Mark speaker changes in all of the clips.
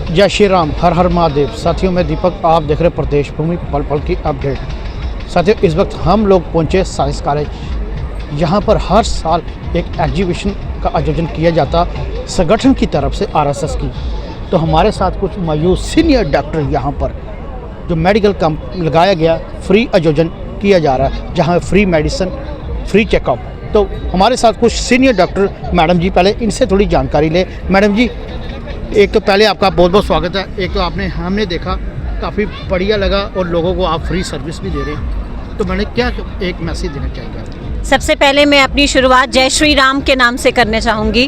Speaker 1: जय श्री राम, हर हर महादेव। साथियों, मैं दीपक, आप देख रहे प्रदेश भूमि पल पल की अपडेट। साथियों, इस वक्त हम लोग पहुंचे साइंस कॉलेज। यहाँ पर हर साल एक एग्जीबिशन का आयोजन किया जाता संगठन की तरफ से, आरएसएस की। तो हमारे साथ कुछ मौजूद सीनियर डॉक्टर यहाँ पर जो मेडिकल कैंप लगाया गया, फ्री आयोजन किया जा रहा है, जहाँ फ्री मेडिसिन, फ्री चेकअप। तो हमारे साथ कुछ सीनियर डॉक्टर मैडम जी, पहले इनसे थोड़ी जानकारी ले। मैडम जी, एक तो पहले आपका बहुत बहुत स्वागत है। एक तो हमने देखा काफ़ी बढ़िया लगा और लोगों को आप फ्री सर्विस भी दे रहे हैं, तो मैंने क्या एक मैसेज देना चाहिए?
Speaker 2: सबसे पहले मैं अपनी शुरुआत जय श्री राम के नाम से करना चाहूँगी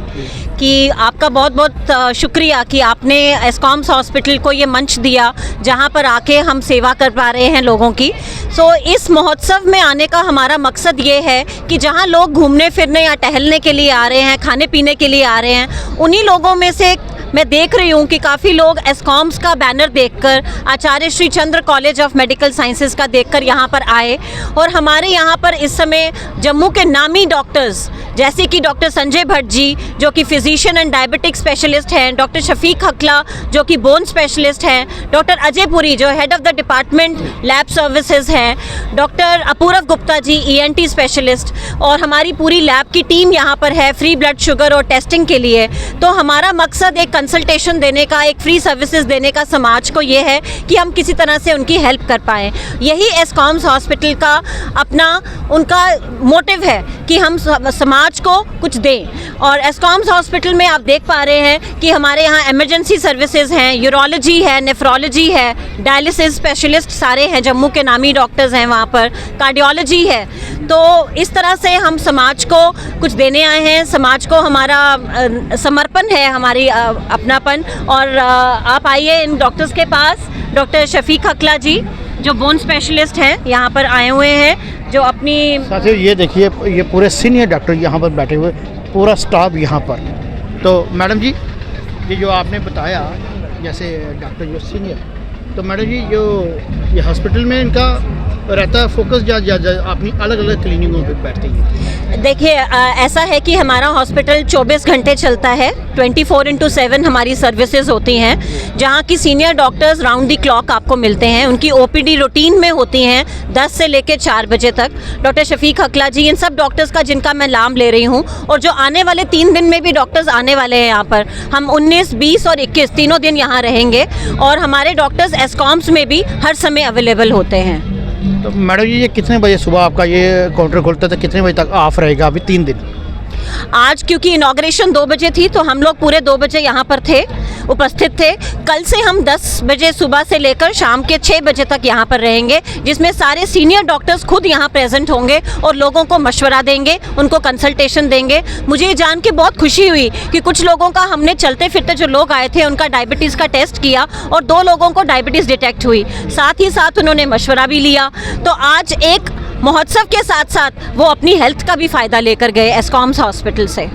Speaker 2: कि आपका बहुत बहुत शुक्रिया कि आपने एस्कॉम्स हॉस्पिटल को ये मंच दिया जहाँ पर आके हम सेवा कर पा रहे हैं लोगों की। सो इस महोत्सव में आने का हमारा मकसद ये है कि जहाँ लोग घूमने फिरने या टहलने के लिए आ रहे हैं, खाने पीने के लिए आ रहे हैं, उन्हीं लोगों में से मैं देख रही हूँ कि काफ़ी लोग एस्कॉम्स का बैनर देखकर, आचार्य श्री चंद्र कॉलेज ऑफ मेडिकल साइंसेज का देखकर यहाँ पर आए। और हमारे यहाँ पर इस समय जम्मू के नामी डॉक्टर्स जैसे कि डॉक्टर संजय भट्ट जी जो कि फिजिशियन एंड डायबिटिक स्पेशलिस्ट हैं, डॉक्टर शफीक हकला जो कि बोन स्पेशलिस्ट हैं, डॉक्टर अजय पुरी जो head of the department lab services हैं, doctor Apurva Gupta ji ENT specialist, और हमारी पूरी लैब की टीम यहाँ पर है फ्री ब्लड शुगर और टेस्टिंग के लिए। तो हमारा मकसद एक कंसल्टेशन देने का, एक फ्री सर्विसेज देने का समाज को ये है कि हम किसी तरह से उनकी हेल्प कर पाएँ। यही एस्कॉम्स हॉस्पिटल का अपना उनका मोटिव है कि हम समाज को कुछ दें। और एस्कॉम्स हॉस्पिटल में आप देख पा रहे हैं कि हमारे यहाँ इमरजेंसी सर्विसेज हैं, यूरोलॉजी है, नेफ्रोलॉजी है, डायलिसिस स्पेशलिस्ट सारे हैं, जम्मू के नामी डॉक्टर्स हैं वहाँ पर, कार्डियोलॉजी है। तो इस तरह से हम समाज को कुछ देने आए हैं। समाज को हमारा समर्पण है, हमारी अपनापन। और आप आइए इन डॉक्टर्स के पास। डॉक्टर शफीक हकला जी जो बोन स्पेशलिस्ट हैं यहाँ पर आए हुए हैं, जो अपनी
Speaker 1: साथियों ये देखिए, ये पूरे सीनियर डॉक्टर यहाँ पर बैठे हुए, पूरा स्टाफ यहाँ पर। तो मैडम जी, ये जो आपने बताया जैसे डॉक्टर जो सीनियर, तो मैडम जी जो ये हॉस्पिटल में इनका रहता है फोकस जा अपनी अलग अलग क्लिनिकों पे बैठती है?
Speaker 2: देखिए, ऐसा है कि हमारा हॉस्पिटल 24 घंटे चलता है, 24/7 हमारी सर्विसेज होती हैं, जहाँ की सीनियर डॉक्टर्स राउंड दी क्लॉक आपको मिलते हैं। उनकी OPD रूटीन में होती हैं 10 से लेकर 4 बजे तक। डॉक्टर शफीक हकला जी, इन सब डॉक्टर्स का जिनका मैं नाम ले रही हूँ, और जो आने वाले 3 दिन में भी डॉक्टर्स आने वाले हैं यहाँ पर। हम 19, 20 और 21 तीनों दिन यहाँ रहेंगे, और हमारे डॉक्टर्स एस्कॉम्स में भी हर समय अवेलेबल होते हैं।
Speaker 1: तो मैडम जी, ये कितने बजे सुबह आपका ये काउंटर खुलता है, तो कितने बजे तक ऑफ रहेगा अभी 3 दिन?
Speaker 2: आज क्योंकि इनॉग्रेशन 2 बजे थी, तो हम लोग पूरे 2 बजे यहाँ पर थे, उपस्थित थे। कल से हम 10 बजे सुबह से लेकर शाम के 6 बजे तक यहाँ पर रहेंगे, जिसमें सारे सीनियर डॉक्टर्स खुद यहाँ प्रेजेंट होंगे और लोगों को मशवरा देंगे, उनको कंसल्टेशन देंगे। मुझे ये जान के बहुत खुशी हुई कि कुछ लोगों का, हमने चलते फिरते जो लोग आए थे उनका डायबिटीज़ का टेस्ट किया और 2 लोगों को डायबिटीज़ डिटेक्ट हुई। साथ ही साथ उन्होंने मशवरा भी लिया। तो आज एक महोत्सव के साथ साथ वो अपनी हेल्थ का भी फ़ायदा लेकर गए एस्कॉम्स हॉस्पिटल से।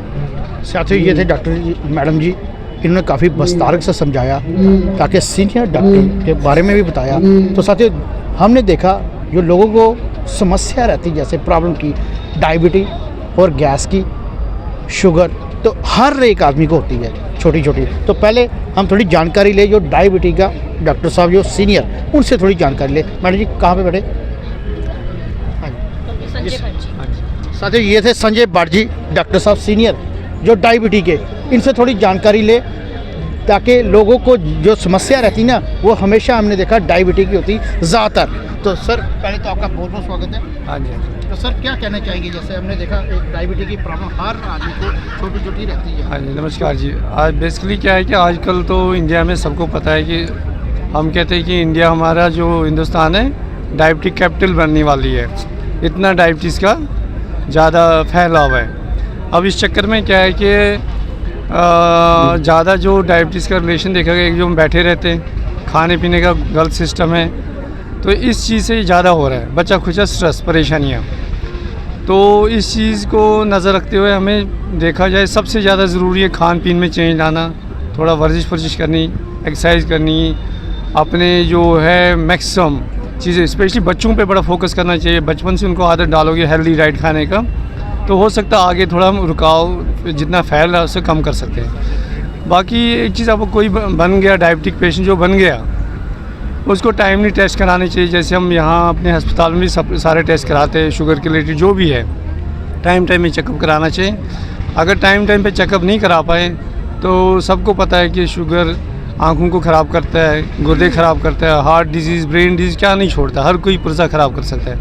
Speaker 1: साथियों, ये थे डॉक्टर मैडम जी, इन्होंने काफ़ी विस्तार से समझाया, ताकि सीनियर डॉक्टर के बारे में भी बताया। तो साथियों, हमने देखा जो लोगों को समस्या रहती, जैसे प्रॉब्लम की डायबिटीज और गैस की, शुगर, तो हर एक आदमी को होती है छोटी छोटी। तो पहले हम थोड़ी जानकारी ले, जो डायबिटीज का डॉक्टर साहब जो सीनियर, उनसे थोड़ी जानकारी ले। मैडम जी कहाँ पे बैठे? साथियों, ये थे संजय भट्ट जी, डॉक्टर साहब सीनियर जो डायबिटी के। इनसे थोड़ी जानकारी ले, ताकि लोगों को जो समस्या रहती ना, वो हमेशा हमने देखा डायबिटी की होती ज़्यादातर। तो सर, पहले तो आपका बहुत बहुत स्वागत है।
Speaker 3: हाँ जी।
Speaker 1: तो सर, क्या कहना चाहेंगे? जैसे हमने देखा एक डायबिटी की प्रॉब्लम हर आदमी को छोटी छोटी रहती है।
Speaker 3: हाँ जी, नमस्कार जी। आज बेसिकली क्या है कि आजकल तो इंडिया में सबको पता है कि हम कहते हैं कि इंडिया, हमारा जो हिंदुस्तान है, डायबिटिक कैपिटल बनने वाली है। इतना डायबिटीज़ का ज़्यादा फैलाव है। अब इस चक्कर में क्या है कि ज़्यादा जो डायबिटीज़ का रिलेशन देखा गया, जो हम बैठे रहते हैं, खाने पीने का गलत सिस्टम है, तो इस चीज़ से ज़्यादा हो रहा है। बच्चा खुचा स्ट्रेस, परेशानियाँ। तो इस चीज़ को नज़र रखते हुए हमें देखा जाए, सबसे ज़्यादा ज़रूरी है खान पीन में चेंज लाना, थोड़ा वर्जिश करनी, एक्सरसाइज करनी, अपने जो है मैक्सिमम चीज़ें, स्पेशली बच्चों पे बड़ा फोकस करना चाहिए। बचपन से उनको आदत डालोगे हेल्दी डाइट खाने का, तो हो सकता है आगे थोड़ा हम रुकाव जितना फैल रहा है उससे कम कर सकते हैं। बाकी एक चीज़, आपको कोई बन गया डायबिटिक पेशेंट जो बन गया, उसको टाइमली टेस्ट कराने चाहिए। जैसे हम यहाँ अपने अस्पताल में भी सब सारे टेस्ट कराते हैं, शुगर के रिलेटेड जो भी है टाइम में चेकअप कराना चाहिए। अगर टाइम पे चेकअप नहीं करा पाए तो सबको पता है कि शुगर आँखों को ख़राब करता है, गुर्दे ख़राब करता है, हार्ट डिजीज़, ब्रेन डिजीज़ क्या नहीं छोड़ता, हर कोई पुर्जा ख़राब कर सकता है।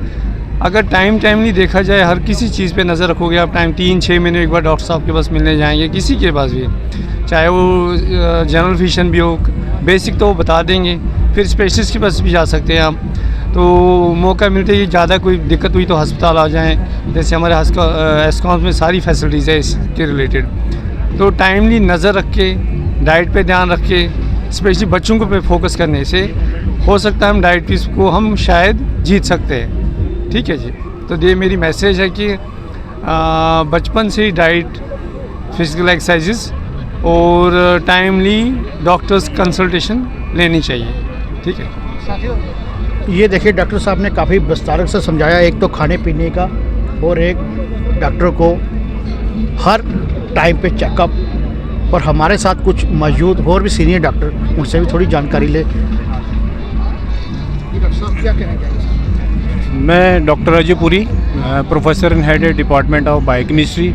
Speaker 3: अगर टाइम नहीं देखा जाए, हर किसी चीज़ पे नज़र रखोगे आप, टाइम 3-6 महीने एक बार डॉक्टर साहब के पास मिलने जाएंगे, किसी के पास भी, चाहे वो जनरल फिजिशियन भी हो, बेसिक तो वो बता देंगे, फिर स्पेशलिस्ट के पास भी जा सकते हैं आप। तो मौका मिलते ही ज़्यादा कोई दिक्कत हुई तो अस्पताल आ जाएं। जैसे हमारे एस्कॉम्स में सारी फैसिलिटीज़ है इसके रिलेटेड। तो टाइमली नज़र रख के, डाइट पे ध्यान रख के, स्पेशली बच्चों को पे फोकस करने से हो सकता है हम डायबिटीज़ को हम शायद जीत सकते हैं। ठीक है जी। तो ये मेरी मैसेज है कि बचपन से ही डाइट, फिजिकल एक्सरसाइजेस और टाइमली डॉक्टर्स कंसल्टेशन लेनी चाहिए। ठीक है
Speaker 1: साथियों, ये देखिए डॉक्टर साहब ने काफ़ी विस्तार से समझाया, एक तो खाने पीने का और एक डॉक्टर को हर टाइम पे चेकअप। और हमारे साथ कुछ मौजूद और भी सीनियर डॉक्टर, उनसे भी थोड़ी जानकारी ले। डॉक्टर साहब क्या कहना चाहिए?
Speaker 4: मैं doctor Ajay Puri, professor and head department of biochemistry.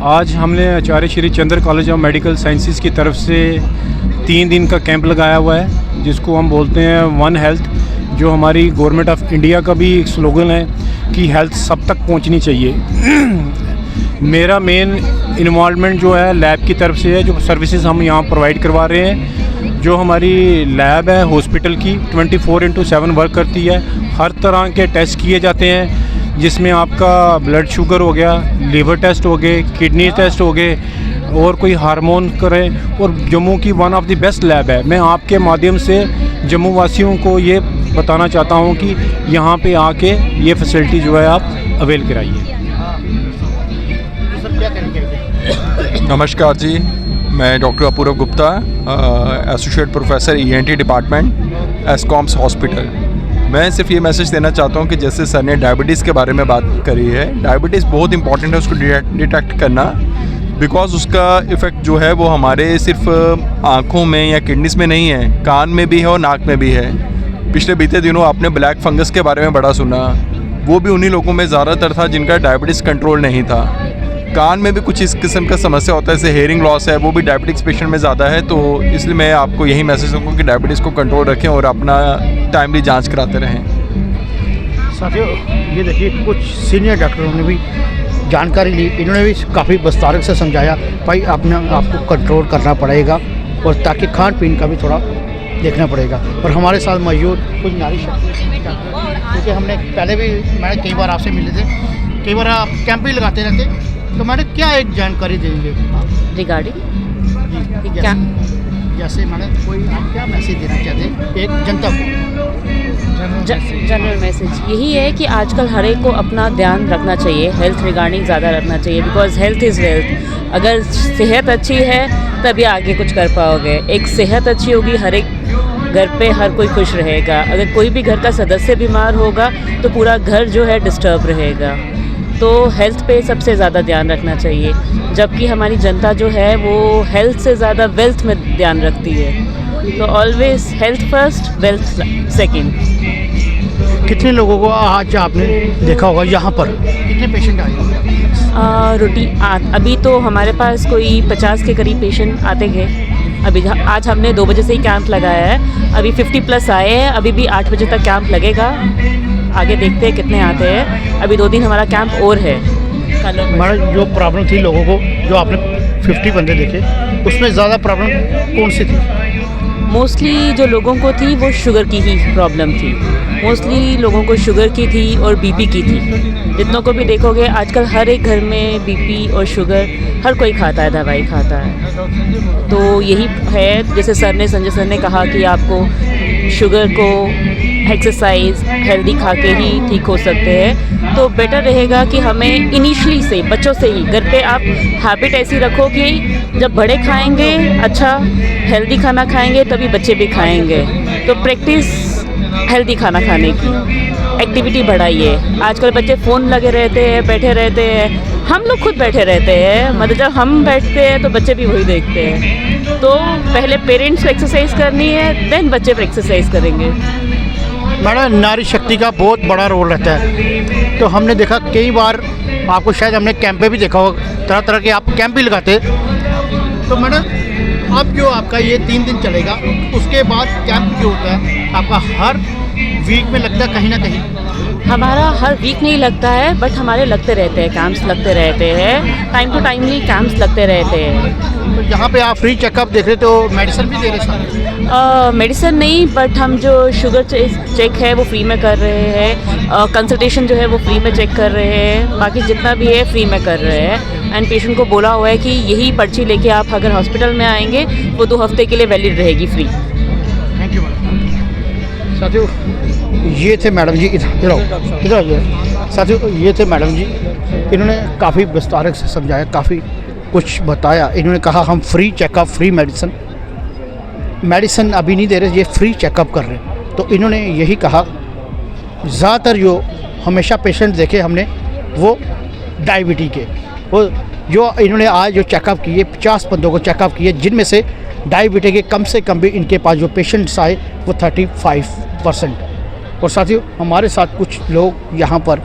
Speaker 4: आज हमने आचार्य श्री चंद्र कॉलेज ऑफ मेडिकल साइंसेज की तरफ से 3 दिन का कैंप लगाया हुआ है, जिसको हम बोलते हैं वन हेल्थ, जो हमारी गवर्नमेंट ऑफ इंडिया का भी एक स्लोगन है कि हेल्थ सब तक पहुंचनी चाहिए। मेरा मेन इन्वॉल्वमेंट जो है लैब की तरफ से है, जो सर्विसेज हम यहाँ प्रोवाइड करवा रहे हैं। जो हमारी लैब है हॉस्पिटल की 24/7 वर्क करती है। हर तरह के टेस्ट किए जाते हैं, जिसमें आपका ब्लड शुगर हो गया, लीवर टेस्ट हो गए, किडनी टेस्ट हो गए, और कोई हार्मोन करें। और जम्मू की one of the best lab है। मैं आपके माध्यम से जम्मू वासियों को ये बताना चाहता हूँ कि यहाँ पे आके ये फैसिलिटी जो है आप अवेल कराइए।
Speaker 5: नमस्कार जी, मैं doctor Apurva Gupta, associate professor ENT department, एस्कॉम्स हॉस्पिटल। मैं सिर्फ ये मैसेज देना चाहता हूँ कि जैसे सर ने डायबिटीज़ के बारे में बात करी है, डायबिटीज़ बहुत इंपॉर्टेंट है उसको डिटेक्ट करना, बिकॉज़ उसका इफ़ेक्ट जो है वो हमारे सिर्फ आँखों में या किडनीज़ में नहीं है, कान में भी है और नाक में भी है। पिछले बीते दिनों आपने ब्लैक फंगस के बारे में बड़ा सुना, वो भी उन्हीं लोगों में ज़्यादातर था जिनका डायबिटीज़ कंट्रोल नहीं था। कान में भी कुछ इस किस्म का समस्या होता है, जैसे हेयरिंग लॉस है, वो भी डायबिटिक्स पेशेंट में ज़्यादा है। तो इसलिए मैं आपको यही मैसेज दूँगा कि डायबिटीज़ को कंट्रोल रखें और अपना टाइमली जांच कराते रहें।
Speaker 1: साथियों, ये देखिए कुछ सीनियर डॉक्टरों ने भी जानकारी ली, इन्होंने भी काफ़ी विस्तार से समझाया भाई आपको कंट्रोल करना पड़ेगा, और ताकि खान पीन का भी थोड़ा देखना पड़ेगा। और हमारे साथ मौजूद कुछ नारी शक्ति, क्योंकि हमने पहले भी मैंने कई बार आपसे मिले थे, कई बार आप कैंप भी लगाते रहते, तो मैंने क्या एक जानकारी देंगे
Speaker 2: रिगार्डिंग क्या?
Speaker 1: जैसे मैंने कोई आप क्या मैसेज देना चाहते हैं एक जनता को?
Speaker 6: जनरल मैसेज यही है कि आजकल हर एक को अपना ध्यान रखना चाहिए, हेल्थ रिगार्डिंग ज़्यादा रखना चाहिए, बिकॉज हेल्थ इज़ वेल्थ। अगर सेहत अच्छी है तभी आगे कुछ कर पाओगे। एक सेहत अच्छी होगी, हर एक घर पे हर कोई खुश रहेगा। अगर कोई भी घर का सदस्य बीमार होगा तो पूरा घर जो है डिस्टर्ब रहेगा। तो हेल्थ पे सबसे ज़्यादा ध्यान रखना चाहिए, जबकि हमारी जनता जो है वो हेल्थ से ज़्यादा वेल्थ में ध्यान रखती है। तो always health first, wealth second.
Speaker 1: कितने लोगों को आज आपने देखा होगा यहाँ पर, कितने पेशेंट आए?
Speaker 6: अभी तो हमारे पास कोई 50 के करीब पेशेंट आते गए। अभी आज हमने 2 बजे से ही कैंप लगाया है, अभी 50+ आए हैं। अभी भी 8 बजे तक कैंप लगेगा, आगे देखते हैं कितने आते हैं। अभी 2 दिन हमारा कैंप और है।
Speaker 1: मैडम, जो प्रॉब्लम थी लोगों को, जो आपने 50 बंदे देखे, उसमें ज़्यादा प्रॉब्लम कौन सी थी?
Speaker 6: मोस्टली जो लोगों को थी वो शुगर की ही प्रॉब्लम थी। मोस्टली लोगों को शुगर की थी और बीपी की थी। जितनों को भी देखोगे आजकल हर एक घर में बीपी और शुगर हर कोई खाता है, दवाई खाता है। तो यही है, जैसे संजय सर ने कहा कि आपको शुगर को एक्सरसाइज हेल्दी खा के ही ठीक हो सकते हैं। तो बेटर रहेगा कि हमें इनिशियली से, बच्चों से ही घर पे आप हैबिट ऐसी रखो कि जब बड़े खाएंगे अच्छा हेल्दी खाना खाएंगे तभी बच्चे भी खाएंगे। तो प्रैक्टिस हेल्दी खाना खाने की, एक्टिविटी बढ़ाइए। आजकल बच्चे फ़ोन लगे रहते हैं, बैठे रहते हैं, हम लोग खुद बैठे रहते हैं, मतलब जब हम बैठते हैं तो बच्चे भी वही देखते हैं। तो पहले पेरेंट्स को एक्सरसाइज करनी है, देन बच्चे पर एक्सरसाइज करेंगे।
Speaker 1: मैडम, नारी शक्ति का बहुत बड़ा रोल रहता है। तो हमने देखा कई बार, आपको शायद हमने कैंप पे भी देखा होगा, तरह तरह के आप कैंप भी लगाते। तो मैडम, अब जो आपका ये 3 दिन चलेगा, उसके बाद कैंप जो होता है आपका हर वीक में लगता है कहीं ना कहीं?
Speaker 6: हमारा हर वीक नहीं लगता है, बट हमारे लगते रहते हैं, कैंप्स लगते रहते हैं, टाइम टू टाइमली कैंप्स लगते रहते हैं।
Speaker 1: तो यहाँ पे आप फ्री चेकअप देख रहे, तो मेडिसिन भी दे रहे सारे?
Speaker 6: मेडिसिन नहीं, बट हम जो शुगर चेक है वो फ्री में कर रहे हैं, कंसल्टेशन जो है वो फ्री में चेक कर रहे हैं, बाकी जितना भी है फ्री में कर रहे हैं। एंड पेशेंट को बोला हुआ है कि यही पर्ची लेके आप अगर हॉस्पिटल में आएंगे वो 2 हफ्ते के लिए वैलिड रहेगी फ्री।
Speaker 1: Thank you madam. साथियों, ये थे मैडम जी, इधर आइए। साथियों, ये थे मैडम जी, इन्होंने काफ़ी विस्तार से समझाया, काफ़ी कुछ बताया। इन्होंने कहा हम फ्री चेकअप, फ्री मेडिसिन अभी नहीं दे रहे, ये फ्री चेकअप कर रहे हैं। तो इन्होंने यही कहा, ज़्यादातर जो हमेशा पेशेंट देखे हमने वो डायबिटी के, वो जो इन्होंने आज जो चेकअप किए 50 बंदों को चेकअप किए, जिनमें से डायबिटी के कम से कम भी इनके पास जो पेशेंट्स आए वो 35%। और साथियों, हमारे साथ कुछ लोग यहाँ पर,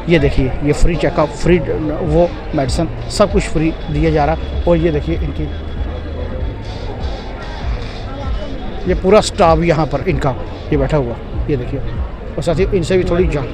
Speaker 1: ये देखिए, ये फ्री चेकअप, फ्री वो मेडिसिन, सब कुछ फ्री दिया जा रहा। और ये देखिए इनकी, ये पूरा स्टाफ यहाँ पर इनका ये बैठा हुआ, ये देखिए। और साथियों, इनसे भी थोड़ी जान